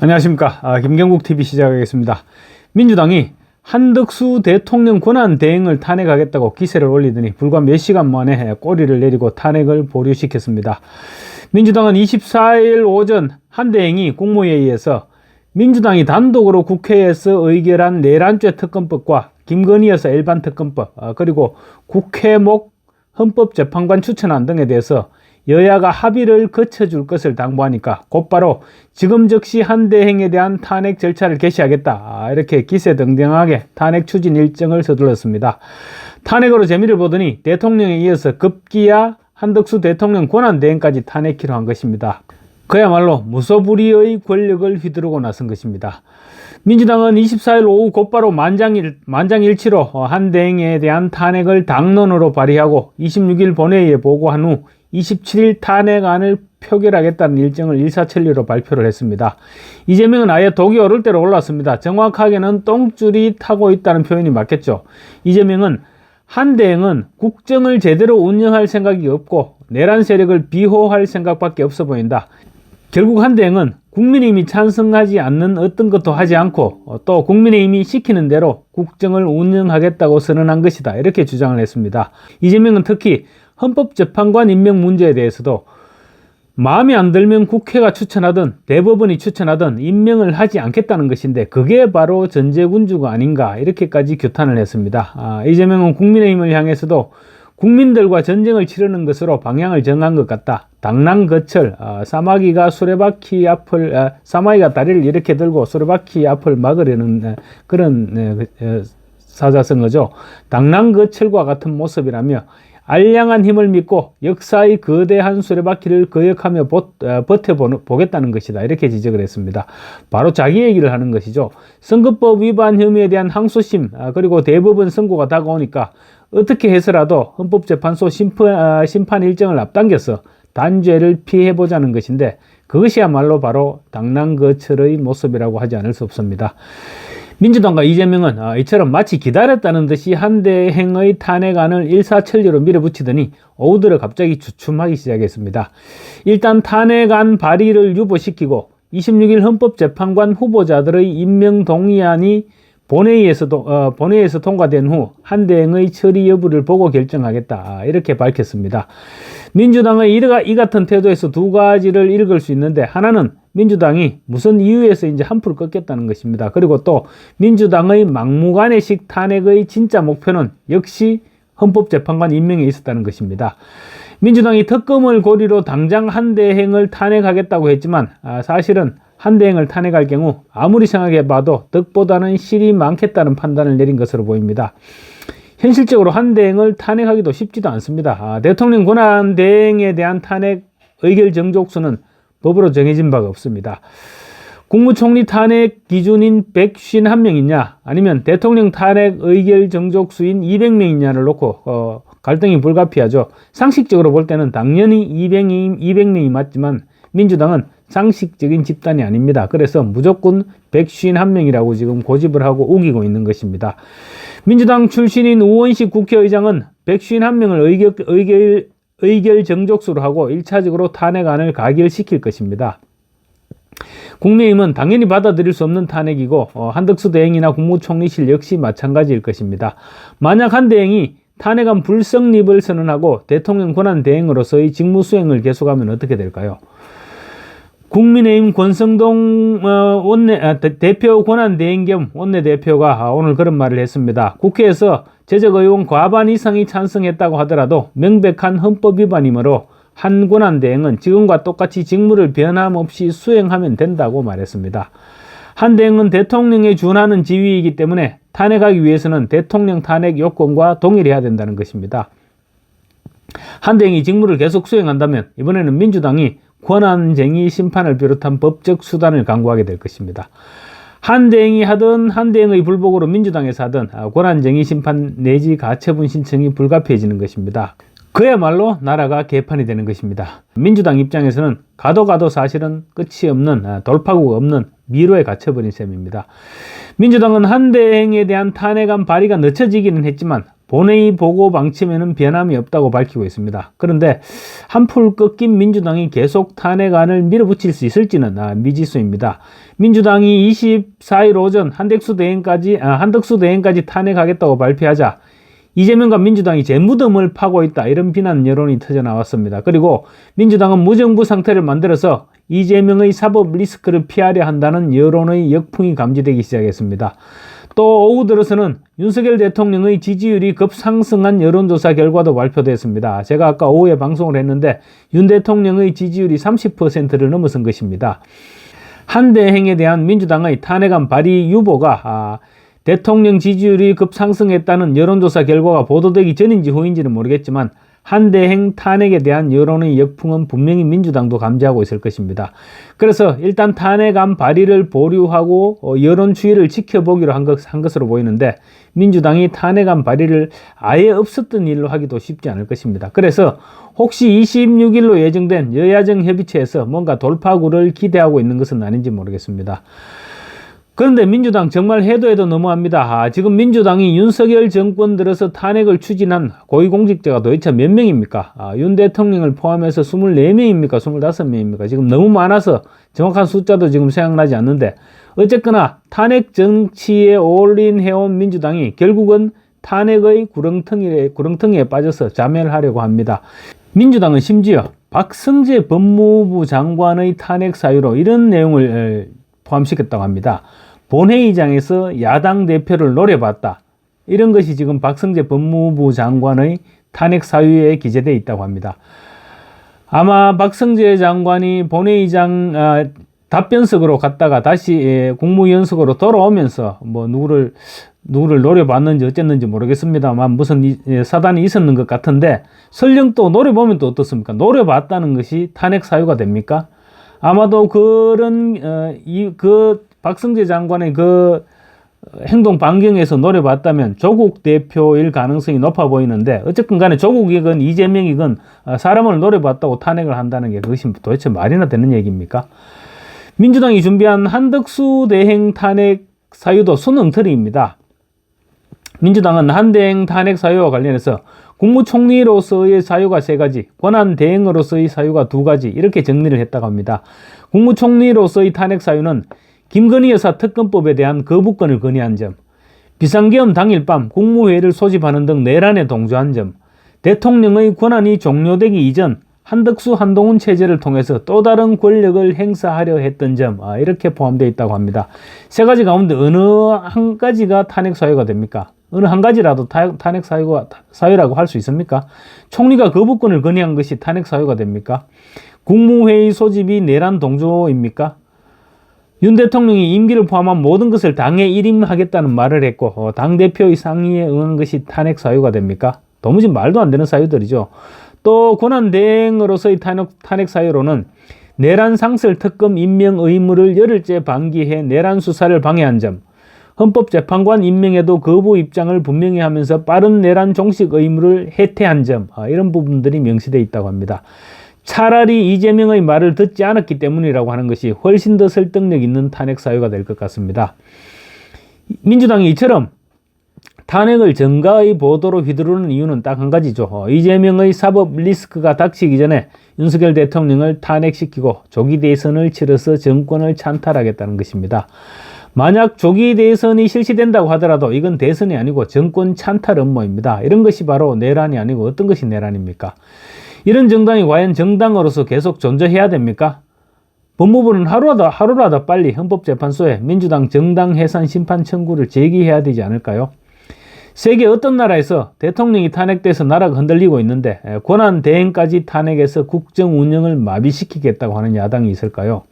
안녕하십니까. 김경국TV 시작하겠습니다. 민주당이 한덕수 대통령 권한대행을 탄핵하겠다고 기세를 올리더니 불과 몇 시간 만에 꼬리를 내리고 탄핵을 보류시켰습니다. 민주당은 24일 오전 한대행이 국무회의에서 민주당이 단독으로 국회에서 의결한 내란죄 특검법과 김건희 여사 일반 특검법, 그리고 국회목 헌법재판관 추천안 등에 대해서 여야가 합의를 거쳐줄 것을 당부하니까 곧바로 지금 즉시 한대행에 대한 탄핵 절차를 개시하겠다, 이렇게 기세등등하게 탄핵 추진 일정을 서둘렀습니다. 탄핵으로 재미를 보더니 대통령에 이어서 급기야 한덕수 대통령 권한대행까지 탄핵키로 한 것입니다. 그야말로 무소불위의 권력을 휘두르고 나선 것입니다. 민주당은 24일 오후 곧바로 만장일치로 한대행에 대한 탄핵을 당론으로 발의하고 26일 본회의에 보고한 후 27일 탄핵안을 표결하겠다는 일정을 일사천리로 발표를 했습니다. 이재명은 아예 독이 오를 대로 올랐습니다. 정확하게는 똥줄이 타고 있다는 표현이 맞겠죠. 이재명은 한대행은 국정을 제대로 운영할 생각이 없고 내란 세력을 비호할 생각밖에 없어 보인다. 결국 한대행은 국민의힘이 찬성하지 않는 어떤 것도 하지 않고 또 국민의힘이 시키는 대로 국정을 운영하겠다고 선언한 것이다, 이렇게 주장을 했습니다. 이재명은 특히 헌법재판관 임명 문제에 대해서도 마음에 안 들면 국회가 추천하든 대법원이 추천하든 임명을 하지 않겠다는 것인데 그게 바로 전제군주가 아닌가, 이렇게까지 규탄을 했습니다. 이재명은 국민의힘을 향해서도 국민들과 전쟁을 치르는 것으로 방향을 정한 것 같다. 당랑거철, 사마귀가 다리를 이렇게 들고 수레바퀴 앞을 막으려는 그런 사자성어죠. 당랑거철과 같은 모습이라며 알량한 힘을 믿고 역사의 거대한 수레바퀴를 거역하며 버텨보겠다는 것이다, 이렇게 지적을 했습니다. 바로 자기 얘기를 하는 것이죠. 선거법 위반 혐의에 대한 항소심, 그리고 대법원 선고가 다가오니까 어떻게 해서라도 헌법재판소 심판 일정을 앞당겨서 단죄를 피해보자는 것인데 그것이야말로 바로 당랑거철의 모습이라고 하지 않을 수 없습니다. 민주당과 이재명은 이처럼 마치 기다렸다는 듯이 한대행의 탄핵안을 일사천리로 밀어붙이더니 오후 들어 갑자기 주춤하기 시작했습니다. 일단 탄핵안 발의를 유보시키고 26일 헌법재판관 후보자들의 임명 동의안이 본회의에서 통과된 후 한대행의 처리 여부를 보고 결정하겠다, 이렇게 밝혔습니다. 민주당의 이 같은 태도에서 두 가지를 읽을 수 있는데, 하나는 민주당이 무슨 이유에서 이제 한풀 꺾였다는 것입니다. 그리고 또 민주당의 막무가내식 탄핵의 진짜 목표는 역시 헌법재판관 임명에 있었다는 것입니다. 민주당이 특검을 고리로 당장 한대행을 탄핵하겠다고 했지만 사실은 한대행을 탄핵할 경우 아무리 생각해봐도 덕보다는 실이 많겠다는 판단을 내린 것으로 보입니다. 현실적으로 한대행을 탄핵하기도 쉽지도 않습니다. 대통령 권한대행에 대한 탄핵 의결 정족수는 법으로 정해진 바가 없습니다. 국무총리 탄핵 기준인 151명이냐 아니면 대통령 탄핵 의결 정족수인 200명이냐를 놓고 갈등이 불가피하죠. 상식적으로 볼 때는 당연히 200명이 맞지만 민주당은 상식적인 집단이 아닙니다. 그래서 무조건 151명이라고 지금 고집을 하고 우기고 있는 것입니다. 민주당 출신인 우원식 국회의장은 151명을 의결 정족수로 하고 1차적으로 탄핵안을 가결시킬 것입니다. 국민의힘은 당연히 받아들일 수 없는 탄핵이고 한덕수 대행이나 국무총리실 역시 마찬가지일 것입니다. 만약 한대행이 탄핵안 불성립을 선언하고 대통령 권한대행으로서의 직무수행을 계속하면 어떻게 될까요? 국민의힘 권성동 대표 권한대행 겸 원내대표가 오늘 그런 말을 했습니다. 국회에서 재적의원 과반 이상이 찬성했다고 하더라도 명백한 헌법 위반이므로 한 권한대행은 지금과 똑같이 직무를 변함없이 수행하면 된다고 말했습니다. 한대행은 대통령에 준하는 지위이기 때문에 탄핵하기 위해서는 대통령 탄핵 요건과 동일해야 된다는 것입니다. 한대행이 직무를 계속 수행한다면 이번에는 민주당이 권한쟁의 심판을 비롯한 법적 수단을 강구하게 될 것입니다. 한대행이 하든 한대행의 불복으로 민주당에서 하든 권한쟁의 심판 내지 가처분 신청이 불가피해지는 것입니다. 그야말로 나라가 개판이 되는 것입니다. 민주당 입장에서는 가도 사실은 끝이 없는, 돌파구가 없는 미로에 갇혀버린 셈입니다. 민주당은 한대행에 대한 탄핵안 발의가 늦춰지기는 했지만 본회의 보고 방침에는 변함이 없다고 밝히고 있습니다. 그런데 한풀 꺾인 민주당이 계속 탄핵안을 밀어붙일 수 있을지는 미지수입니다. 민주당이 24일 오전 한덕수 대행까지 탄핵하겠다고 발표하자 이재명과 민주당이 재무덤을 파고 있다, 이런 비난 여론이 터져나왔습니다. 그리고 민주당은 무정부 상태를 만들어서 이재명의 사법 리스크를 피하려 한다는 여론의 역풍이 감지되기 시작했습니다. 또 오후 들어서는 윤석열 대통령의 지지율이 급상승한 여론조사 결과도 발표됐습니다. 제가 아까 오후에 방송을 했는데 윤 대통령의 지지율이 30%를 넘어선 것입니다. 한대행에 대한 민주당의 탄핵안 발의 유보가 대통령 지지율이 급상승했다는 여론조사 결과가 보도되기 전인지 후인지는 모르겠지만 한대행 탄핵에 대한 여론의 역풍은 분명히 민주당도 감지하고 있을 것입니다. 그래서 일단 탄핵안 발의를 보류하고 여론 추이를 지켜보기로 한 것으로 보이는데 민주당이 탄핵안 발의를 아예 없었던 일로 하기도 쉽지 않을 것입니다. 그래서 혹시 26일로 예정된 여야정 협의체에서 뭔가 돌파구를 기대하고 있는 것은 아닌지 모르겠습니다. 그런데 민주당 정말 해도 너무합니다. 지금 민주당이 윤석열 정권 들어서 탄핵을 추진한 고위공직자가 도대체 몇 명입니까? 윤 대통령을 포함해서 24명입니까? 25명입니까? 지금 너무 많아서 정확한 숫자도 지금 생각나지 않는데 어쨌거나 탄핵 정치에 올인해온 민주당이 결국은 탄핵의 구렁텅이에 빠져서 자멸하려고 합니다. 민주당은 심지어 박성재 법무부 장관의 탄핵 사유로 이런 내용을 포함시켰다고 합니다. 본회의장에서 야당 대표를 노려봤다, 이런 것이 지금 박성재 법무부 장관의 탄핵 사유에 기재되어 있다고 합니다. 아마 박성재 장관이 본회의장 답변석으로 갔다가 다시 국무위원석으로 돌아오면서 뭐 누구를 노려봤는지 어쨌는지 모르겠습니다만 무슨 사단이 있었는 것 같은데, 설령 또 노려보면 또 어떻습니까? 노려봤다는 것이 탄핵 사유가 됩니까? 아마도 그런 박성재 장관의 그 행동 반경에서 노려봤다면 조국 대표일 가능성이 높아 보이는데, 어쨌든 간에 조국이건 이재명이건 사람을 노려봤다고 탄핵을 한다는 게 그것이 도대체 말이나 되는 얘기입니까? 민주당이 준비한 한덕수 대행 탄핵 사유도 순엉터리입니다. 민주당은 한대행 탄핵 사유와 관련해서 국무총리로서의 사유가 3가지, 권한대행으로서의 사유가 2가지, 이렇게 정리를 했다고 합니다. 국무총리로서의 탄핵 사유는 김건희 여사 특검법에 대한 거부권을 건의한 점, 비상계엄 당일 밤 국무회의를 소집하는 등 내란에 동조한 점, 대통령의 권한이 종료되기 이전 한덕수 한동훈 체제를 통해서 또 다른 권력을 행사하려 했던 점, 이렇게 포함되어 있다고 합니다. 3가지 가운데 어느 한 가지가 탄핵 사유가 됩니까? 어느 한 가지라도 탄핵 사유라고 할 수 있습니까? 총리가 거부권을 건의한 것이 탄핵 사유가 됩니까? 국무회의 소집이 내란 동조입니까? 윤 대통령이 임기를 포함한 모든 것을 당에 일임하겠다는 말을 했고 당대표의 상의에 응한 것이 탄핵 사유가 됩니까? 도무지 말도 안 되는 사유들이죠. 또 권한대행으로서의 탄핵 사유로는 내란 상설 특검 임명 의무를 열흘째 방기해 내란 수사를 방해한 점, 헌법재판관 임명에도 거부 입장을 분명히 하면서 빠른 내란 종식 의무를 해태한 점, 이런 부분들이 명시되어 있다고 합니다. 차라리 이재명의 말을 듣지 않았기 때문이라고 하는 것이 훨씬 더 설득력 있는 탄핵 사유가 될 것 같습니다. 민주당이 이처럼 탄핵을 정가의 보도로 휘두르는 이유는 딱 한 가지죠. 이재명의 사법 리스크가 닥치기 전에 윤석열 대통령을 탄핵시키고 조기 대선을 치러서 정권을 찬탈하겠다는 것입니다. 만약 조기 대선이 실시된다고 하더라도 이건 대선이 아니고 정권 찬탈 음모입니다. 이런 것이 바로 내란이 아니고 어떤 것이 내란입니까? 이런 정당이 과연 정당으로서 계속 존재해야 됩니까? 법무부는 하루라도 빨리 헌법재판소에 민주당 정당 해산 심판 청구를 제기해야 되지 않을까요? 세계 어떤 나라에서 대통령이 탄핵돼서 나라가 흔들리고 있는데 권한 대행까지 탄핵해서 국정 운영을 마비시키겠다고 하는 야당이 있을까요?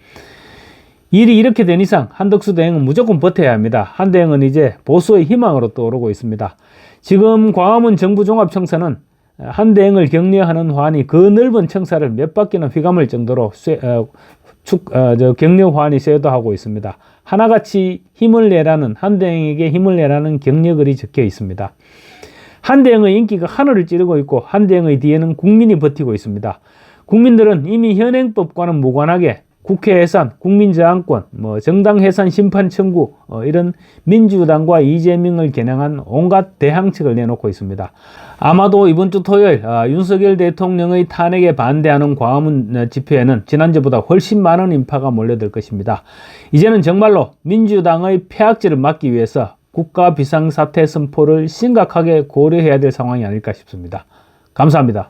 일이 이렇게 된 이상 한덕수 대행은 무조건 버텨야 합니다. 한 대행은 이제 보수의 희망으로 떠오르고 있습니다. 지금 광화문 정부종합청사는 한 대행을 격려하는 화환이 그 넓은 청사를 몇 바퀴나 휘감을 정도로 격려 화환이 쇄도하고 있습니다. 하나같이 힘을 내라는, 한 대행에게 힘을 내라는 격려글이 적혀 있습니다. 한 대행의 인기가 하늘을 찌르고 있고 한 대행의 뒤에는 국민이 버티고 있습니다. 국민들은 이미 현행법과는 무관하게 국회 해산, 국민저항권, 정당 해산 심판 청구, 이런 민주당과 이재명을 겨냥한 온갖 대항책을 내놓고 있습니다. 아마도 이번 주 토요일 윤석열 대통령의 탄핵에 반대하는 광화문 집회에는 지난주보다 훨씬 많은 인파가 몰려들 것입니다. 이제는 정말로 민주당의 폐악질을 막기 위해서 국가 비상사태 선포를 심각하게 고려해야 될 상황이 아닐까 싶습니다. 감사합니다.